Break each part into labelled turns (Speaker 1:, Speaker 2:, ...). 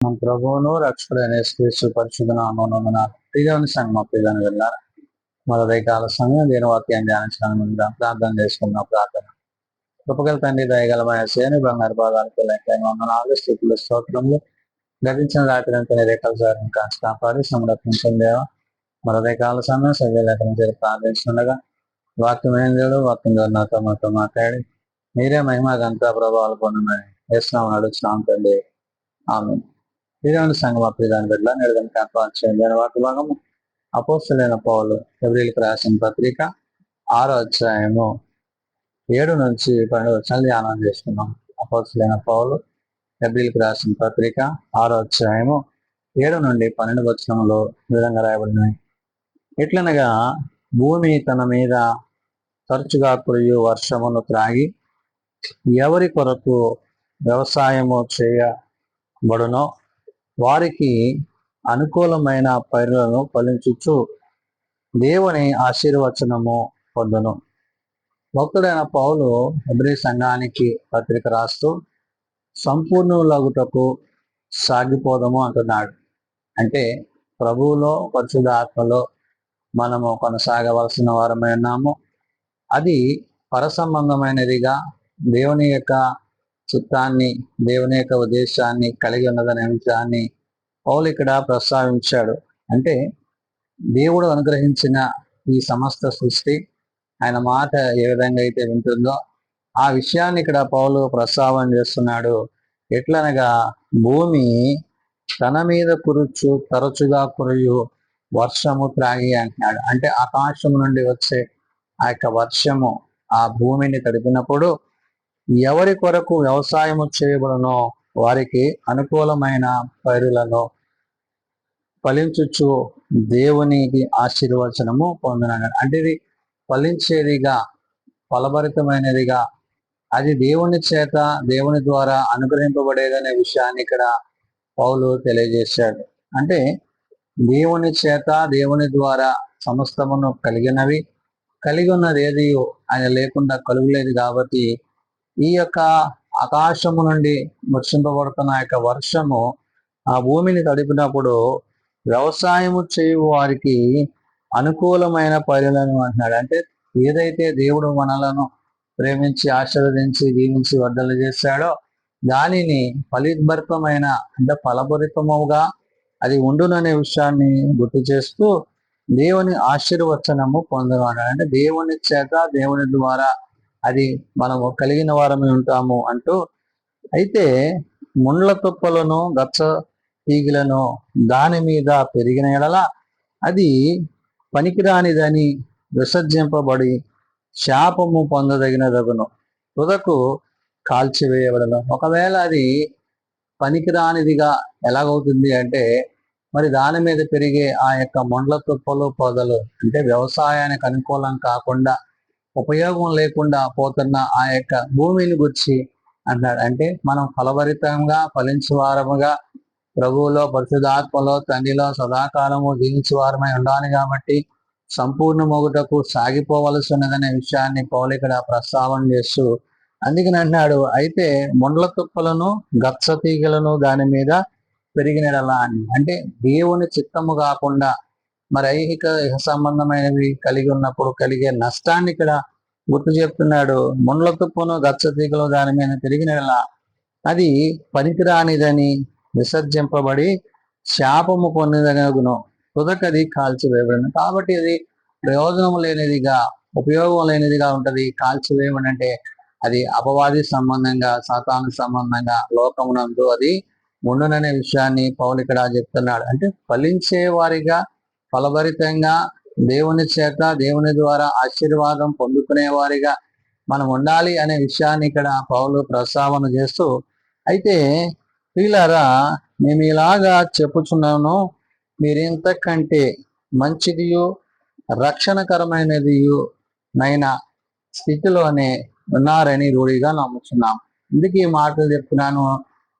Speaker 1: మన ప్రభువును రక్షకుడైన యేసుక్రీస్తు పరిశుద్ధ నామమున ప్రియమైన సంగమ ప్రియులను వెళ్ళారు. మన ఉదయకాల సమయం దేని వాక్యాన్ని ధ్యానించడానికి ముందుగా ప్రార్థన చేసుకున్న ప్రార్థన. కృపగల తండ్రి దయగలమైన సేని బంగారు పాదాలకు లెక్కైన వందనాలు స్థితుల స్తోత్రములు. గతించిన రాత్రి అంతా రేఖల సారిని కాచి కాపాడి సంరక్షించందేవా. మన ఉదయకాల సమయం సవ్యలేఖనం చేసి ప్రార్థిస్తుండగా వాక్యమైన దేవుడు వాక్యం ద్వారా నాతో మాట్లాడి మీరే మహిమ గంతా ప్రభావాలు పొందమని వేస్తున్నామని అడుగుతున్నాం తండ్రి. ఆమె ఈరోజు సంఘం అప్రిదాన్ని బిడ్డ నేడుదని కాపాడుచేయండి. వాటి భాగము అపోస్తలుడైన పౌలు హెబ్రీయులకు రాసిన పత్రిక 6వ అధ్యాయము 7 నుంచి 12 వచనాలు ధ్యానం చేసుకున్నాం. అపోస్తలుడైన పౌలు హెబ్రీయులకు రాసిన పత్రిక 6వ అధ్యాయము 7 నుండి 12 వచనంలో విధంగా రాయబడినాయి. ఎట్లనగా భూమి తన మీద తరచుగా కురియు వర్షమును త్రాగి ఎవరి కొరకు వ్యవసాయము చేయబడునో వారికి అనుకూలమైన పైరులను ఫలించుచు దేవుని ఆశీర్వచనము పొందును. భక్తుడైన పౌలు హెబ్రీ సంఘానికి పత్రిక రాస్తూ సంపూర్ణులగుటకు సాగిపోదము అంటున్నాడు. అంటే ప్రభువులో పరిశుద్ధ ఆత్మలో మనము కొనసాగవలసిన వారమై ఉన్నాము. అది పరసంబంధమైనదిగా దేవుని యొక్క చిత్తాన్ని దేవుని యొక్క ఉద్దేశాన్ని కలిగి ఉన్నదనే విషయాన్ని పౌలు ఇక్కడ ప్రస్తావించాడు. అంటే దేవుడు అనుగ్రహించిన ఈ సమస్త సృష్టి ఆయన మాట ఏ విధంగా అయితే వింటుందో ఆ విషయాన్ని ఇక్కడ పౌలు ప్రస్తావన చేస్తున్నాడు. ఎట్లనగా భూమి తన మీద తరచుగా కురియు వర్షము త్రాగి అంటున్నాడు. అంటే ఆకాశం నుండి వచ్చే ఆ యొక్క వర్షము ఆ భూమిని తడిపినప్పుడు ఎవరి కొరకు వ్యవసాయము చేయబడునో వారికి అనుకూలమైన పైరులను ఫలించుచు దేవునికి ఆశీర్వచనము పొందినాడు. అంటే ఇది ఫలించేదిగా ఫలభరితమైనదిగా అది దేవుని చేత దేవుని ద్వారా అనుగ్రహింపబడేదనే విషయాన్ని ఇక్కడ పౌలు తెలియజేశాడు. అంటే దేవుని చేత దేవుని ద్వారా సమస్తమును కలిగి ఉన్నది ఏది ఆయన లేకుండా కలుగులేదు. కాబట్టి ఈ యొక్క ఆకాశము నుండి వర్షింపబడుతున్న యొక్క వర్షము ఆ భూమిని తడిపినప్పుడు వ్యవసాయము చేయు వారికి అనుకూలమైన పైరులను అంటున్నాడు. అంటే ఏదైతే దేవుడు మనలను ప్రేమించి ఆశీర్వదించి దీవించి వర్ధలు చేశాడో దానిని ఫలిభరితమైన అంటే ఫలభరితముగా అది ఉండుననే విషయాన్ని గుర్తు చేస్తూ దేవుని ఆశీర్వచనము పొందవాడు. అంటే దేవుని చేత దేవుని ద్వారా అది మనము కలిగిన వారమే ఉంటాము అంటూ. అయితే ముండ్ల తుప్పలను గచ్చ తీగలను దాని మీద పెరిగిన ఎడల అది పనికిరానిదని విసర్జింపబడి శాపము పొందదగినదగును, తుదకు కాల్చివేయబడను. ఒకవేళ అది పనికిరానిదిగా ఎలాగవుతుంది అంటే మరి దాని మీద పెరిగే ఆ యొక్క మొండ్ల తుప్పలు పొదలు అంటే వ్యవసాయానికి అనుకూలం కాకుండా ఉపయోగం లేకుండా పోతున్న ఆ యొక్క భూమిని గురించి అంటాడు. అంటే మనం ఫలభరితంగా ఫలించువారముగా ప్రభువులో పరిశుద్ధాత్మలో తండ్రిలో సదాకాలము జీవించువారమై ఉండాలి. కాబట్టి సంపూర్ణ మొగుటకు సాగిపోవలసి ఉన్నదనే విషయాన్ని పౌలు ఇక్కడ ప్రస్తావన చేస్తూ అందుకని అంటున్నాడు. అయితే మొండ్ల తుప్పలను గచ్చ తీగలను దాని మీద పెరిగినలా అని అంటే దేవుని చిత్తము కాకుండా మరి ఐహిక సంబంధమైనవి కలిగి ఉన్నప్పుడు కలిగే నష్టాన్ని ఇక్కడ గుర్తు చెప్తున్నాడు. ముండ్ల తుప్పును గచ్చ తీగలు దాని మీద పెరిగినలా అది పనికిరానిదని విసర్జింపబడి శాపము పొందదగును, తుదకది కాల్చివేయబడిన. కాబట్టి అది ప్రయోజనం లేనిదిగా ఉపయోగం లేనిదిగా ఉంటది. కాల్చివేయబడి అంటే అది అపవాది సంబంధంగా సాతాను సంబంధంగా లోకమునందు అది ఉండుననే విషయాన్ని పౌలు ఇక్కడ చెప్తున్నాడు. అంటే ఫలించే వారిగా ఫలభరితంగా దేవుని చేత దేవుని ద్వారా ఆశీర్వాదం పొందుకునే వారిగా మనం ఉండాలి అనే విషయాన్ని ఇక్కడ పౌలు ప్రస్తావన చేస్తూ అయితే ప్రియులారా మేము ఇలాగా చెప్పుచున్నాను, మీరింతకంటే మంచిదియు రక్షణకరమైనదియు నైనా స్థితిలోనే ఉన్నారని రూఢిగా నమ్ముతున్నాం. ఎందుకు ఈ మాటలు చెప్తున్నాను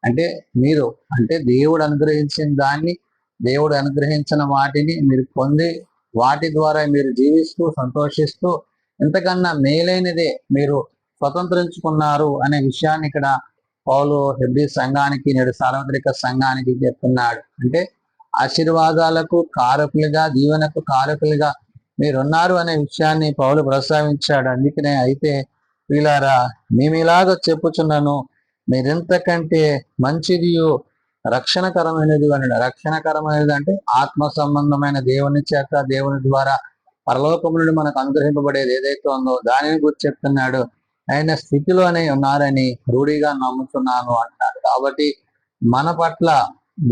Speaker 1: అంటే మీరు అంటే దేవుడు అనుగ్రహించిన దాన్ని దేవుడు అనుగ్రహించిన వాటిని మీరు పొంది వాటి ద్వారా మీరు జీవిస్తూ సంతోషిస్తూ ఇంతకన్నా మేలైనదే మీరు స్వతంత్రించుకున్నారు అనే విషయాన్ని ఇక్కడ పౌలు హెబ్రీ సంఘానికి నేడు సార్వత్రిక సంఘానికి చెప్తున్నాడు. అంటే ఆశీర్వాదాలకు కారకులుగా, దీవెనకు కారకులుగా మీరున్నారు అనే విషయాన్ని పౌలు ప్రస్తావించాడు. అందుకనే అయితే వీళ్ళారా మేము ఇలాగ చెప్పుచున్నాను, మీరింతకంటే మంచిది రక్షణకరమైనది అన్నాడు. రక్షణకరమైనది అంటే ఆత్మ సంబంధమైన దేవుని చేత, దేవుని ద్వారా పరలోకం నుండి మనకు అనుగ్రహింపబడేది ఏదైతే ఉందో దానిని గురించి చెప్తున్నాడు. ఆయన స్థితిలోనే ఉన్నారని రూఢిగా నమ్ముతున్నాను అంటాడు. కాబట్టి మన పట్ల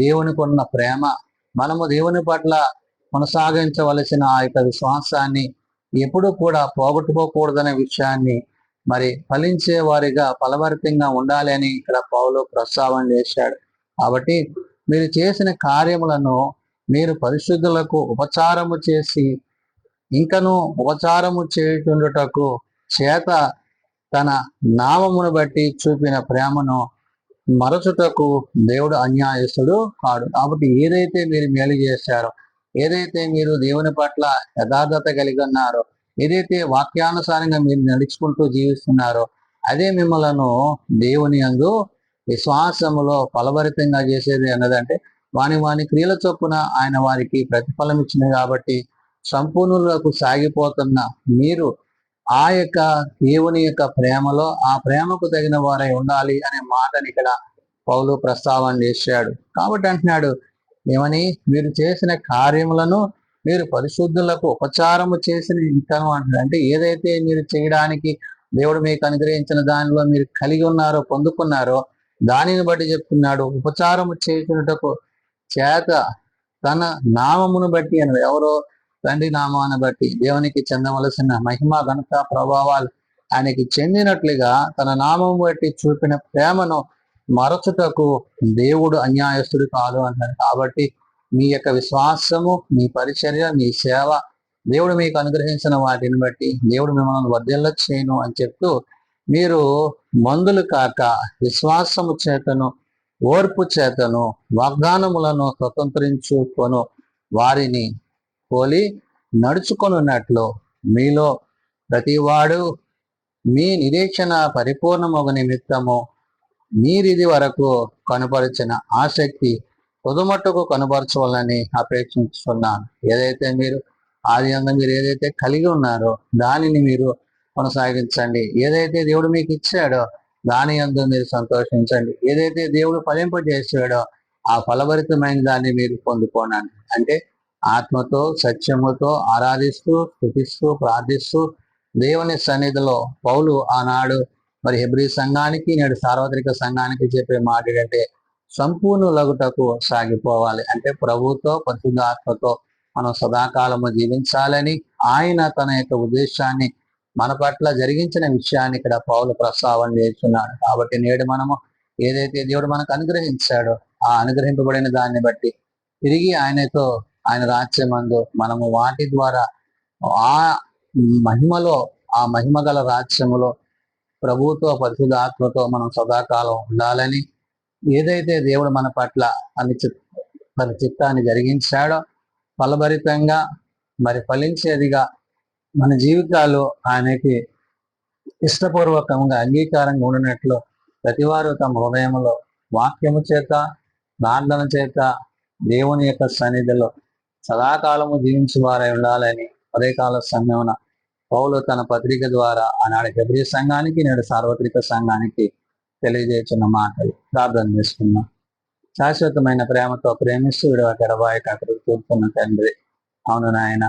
Speaker 1: దేవునికి ఉన్న ప్రేమ, మనము దేవుని పట్ల కొనసాగించవలసిన ఆ యొక్క విశ్వాసాన్ని ఎప్పుడూ కూడా పోగొట్టుకోకూడదనే విషయాన్ని మరి ఫలించే వారిగా ఫలభరితంగా ఉండాలి అని ఇక్కడ పౌలు ప్రస్తావన చేశాడు. కాబట్టి మీరు చేసిన కార్యములను మీరు పరిశుద్ధులకు ఉపచారము చేసి ఇంకను ఉపచారము చేయుటకు చేత తన నామమును బట్టి చూపిన ప్రేమను మరచుటకు దేవుడు అన్యాయస్తుడు కాడు. కాబట్టి ఏదైతే మీరు మేలు చేశారో, ఏదైతే మీరు దేవుని పట్ల యథార్థత కలిగి ఉన్నారో, ఏదైతే వాక్యానుసారంగా మీరు నడుచుకుంటూ జీవిస్తున్నారో అదే మిమ్మలను దేవుని యందు విశ్వాసములో ఫలభరితంగా చేసేది అన్నదంటే వాని క్రియల చొప్పున ఆయన వారికి ప్రతిఫలం ఇచ్చింది. కాబట్టి సంపూర్ణులకు సాగిపోతున్న మీరు ఆ యొక్క దేవుని యొక్క ప్రేమలో ఆ ప్రేమకు తగిన వారై ఉండాలి అనే మాటని ఇక్కడ పౌలు ప్రస్తావన చేశాడు. కాబట్టి అంటున్నాడు ఏమని, మీరు చేసిన కార్యములను మీరు పరిశుద్ధులకు ఉపచారము చేసిన ఇంకను అంటున్నాడు. అంటే ఏదైతే మీరు చేయడానికి దేవుడు మీకు అనుగ్రహించిన దానిలో మీరు కలిగి ఉన్నారో, పొందుకున్నారో దానిని బట్టి చెప్తున్నాడు. ఉపచారము చేసినటకు చేత తన నామమును బట్టి అని, ఎవరో తండ్రి నామాన్ని బట్టి దేవునికి చెందవలసిన మహిమ, ఘనత, ప్రభావాలు ఆయనకి చెందినట్లుగా తన నామము బట్టి చూపిన ప్రేమను మరచుటకు దేవుడు అన్యాయస్తుడు కాదు అంటారు. కాబట్టి మీ యొక్క విశ్వాసము, మీ పరిచర్య, మీ సేవ దేవుడు మీకు అనుగ్రహించిన వాటిని బట్టి దేవుడు మిమ్మల్ని వర్ధిల్ల చేయను అని చెప్తూ, మీరు మందులు కాక విశ్వాసము చేతను, ఓర్పు చేతను వాగ్దానములను స్వతంత్రించుకొను వారిని పోలి నడుచుకొనున్నట్లు మీలో ప్రతివాడు మీ నిరీక్షణ పరిపూర్ణమగు నిమిత్తము మీరిది వరకు కనపరిచిన ఆసక్తి పొదుమట్టుకు కనపరచవాలని అపేక్షిస్తున్నాను. ఏదైతే మీరు ఆది అందు మీరు ఏదైతే కలిగి ఉన్నారో దానిని మీరు కొనసాగించండి. ఏదైతే దేవుడు మీకు ఇచ్చాడో దాని యందు మీరు సంతోషించండి. ఏదైతే దేవుడు ఫలింపజేసాడో ఆ ఫలభరితమైన దాన్ని మీరు పొందుకోనండి. అంటే ఆత్మతో సత్యముతో ఆరాధిస్తూ, స్తుతిస్తూ, ప్రార్థిస్తూ దేవుని సన్నిధిలో పౌలు ఆనాడు మరి హెబ్రీ సంఘానికి, నేడు సార్వత్రిక సంఘానికి చెప్పే మాట ఏంటంటే సంపూర్ణులగుటకు సాగిపోవాలి. అంటే ప్రభుతో, పరిశుద్ధాత్మతో మనం సదాకాలము జీవించాలని ఆయన తన యొక్క ఉద్దేశాన్ని మన పట్ల జరిగించిన విషయాన్ని ఇక్కడ పౌలు ప్రస్తావన చేస్తున్నాడు. కాబట్టి నేడు మనము ఏదైతే దేవుడు మనకు అనుగ్రహించాడో ఆ అనుగ్రహింపబడిన దాన్ని బట్టి తిరిగి ఆయనతో, ఆయన రాజ్యమందు మనము వాటి ద్వారా ఆ మహిమలో, ఆ మహిమ గల రాజ్యములో ప్రభువుతో, పరిశుద్ధాత్మతో మనం సదాకాలం ఉండాలని, ఏదైతే దేవుడు మన పట్ల తన చిత్తాన్ని జరిగించాడో ఫలభరితంగా మరి ఫలించేదిగా మన జీవితాలు ఆయనకి ఇష్టపూర్వకంగా, అంగీకారంగా ఉండినట్లు ప్రతివారు తమ హృదయంలో వాక్యము చేత, ప్రార్థన చేత దేవుని యొక్క సన్నిధిలో సదాకాలము జీవించి వారై ఉండాలని ఉదయకాల సమయమున పౌలు తన పత్రిక ద్వారా ఆనాడు హెబ్రీ సంఘానికి, నేడు సార్వత్రిక సంఘానికి తెలియజేస్తున్న మాటలు ప్రార్థన చేసుకున్నాం. శాశ్వతమైన ప్రేమతో ప్రేమిస్తూ విడవక ఎడబాయక అక్కడికి కూర్చున్న తండ్రి, అవును నాయన,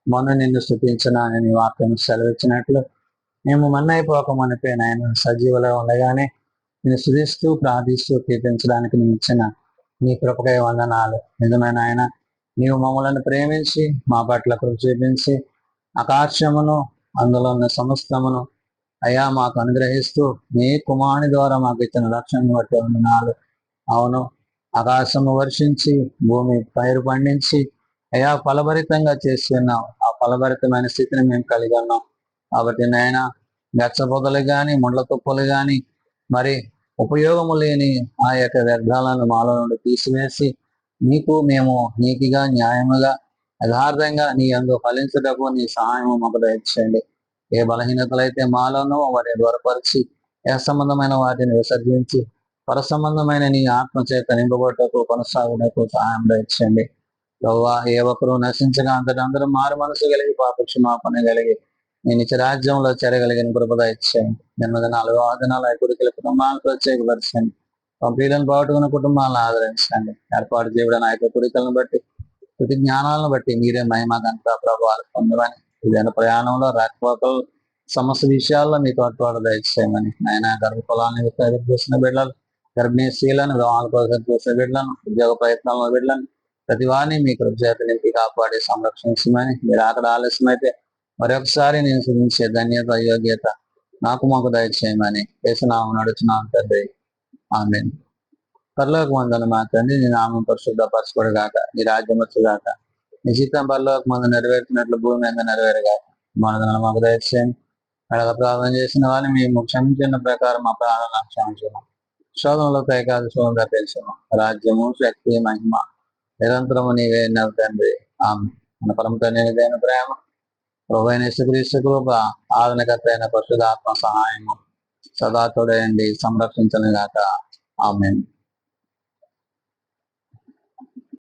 Speaker 1: మొన్న నిన్ను స్తుతించిన నీ వాక్యం సెలవిచ్చినట్లు మేము మన్నైపోకమనిపే నాయన సజీవులో ఉండగానే నేను స్తుతిస్తూ, ప్రార్థిస్తూ, కీర్తించడానికి నేను ఇచ్చిన నీ కృపకై వందనాలు. నిజమైన ఆయన, నీవు మమ్మలను ప్రేమించి మా పట్ల కృప చూపించి ఆకాశమును అందులో ఉన్న సమస్తమును అయా మాకు అనుగ్రహిస్తూ నీ కుమారుని ద్వారా మాకు ఇచ్చిన రక్షణను బట్టి వందనాలు. అవును, ఆకాశము వర్షించి భూమి పైరు పండించి అయా ఫలభరితంగా చేసి ఉన్నాం. ఆ ఫలభరితమైన స్థితిని మేము కలిగి ఉన్నాం. కాబట్టి నాయన, గచ్చ పొదలు కానీ, ముండ్ల తుప్పలు కానీ, మరి ఉపయోగము లేని ఆ యొక్క వ్యర్థాలను మాలో నుండి తీసివేసి నీకు మేము నీతిగా, న్యాయముగా, యథార్థంగా నీ యందు ఫలించుటకు నీ సహాయము మాకు దయచేయండి. ఏ బలహీనతలైతే మాలోనో వాటిని దూరపరిచి ఏ సంబంధమైన వాటిని విసర్జించి పర సంబంధమైన నీ ఆత్మ చేత నింపబట్టకు కొనసాగుటకు సహాయం దయచేయండి. యెహోవా, ఏ ఒక్కరూ నశించగా అంతటి అందరూ మారు మనసు కలిగి పాప క్షమాపణ కలిగి నీ నిత్య రాజ్యంలో చేరగలిగిన కృప దయచేయండి. జన్మదినాలు, వాదనాలు, కుడికల కుటుంబాలను ప్రత్యేకపరచండి. పంపిలను బాగుట్టుకున్న కుటుంబాలను ఆదరించండి. ఏర్పాటు చేయడం ఆ యొక్క కుడికలను బట్టి, ప్రతి జ్ఞానాలను బట్టి మీరే మహిమ గంట ప్రభావాలు పొందమని, ఇదైన ప్రయాణంలో రాకపోకలు సమస్త విషయాల్లో మీ తోడ్పాటు దయచేయమని, ఆయన గర్భఫలాన్ని ఎదురు చూసిన బిడ్డలు, గర్భిణీ స్త్రీలను, వివాహాల కోసం చూసిన బిడ్డలను, ఉద్యోగ ప్రయత్నాల్లో బిడ్డలను, ప్రతి వారిని మీ కృపచేత నింపి కాపాడి సంరక్షించమని, మీరు అక్కడ ఆలస్యమైతే మరొకసారి నేను చూపించే ధన్యత, యోగ్యత నాకు మాకు దయచేయమని యేసునామమున నడుచున్నాను తండ్రి. ఆమేన్. పరలోక మందున మా తండ్రి, నీ నామం పరిశుద్ధపరచబడుగాక, నీ రాజ్యం వచ్చుగాక, నీ చిత్తం పరలోక మందు నెరవేర్చినట్లు భూమి మీద నెరవేరుగాక. మనదన మాకు దయచేయండి. అడగ ప్రార్థన చేసిన వారిని మేము క్షమించిన ప్రకారం మా ప్రాణాలను క్షమించము. శోధనలో ఏకాదశంగా తెలుసును. రాజ్యము, శక్తి, మహిమ నిరంతరము నీవే తండ్రి. ఆమె మన పరమ తండ్రి ప్రేమ, ప్రభువైన యేసుక్రీస్తు కృప, ఆదరణకర్త అయిన పరిశుద్ధాత్మ సహాయము సదా తోడయండి సంరక్షించను గాక. ఆమేన్.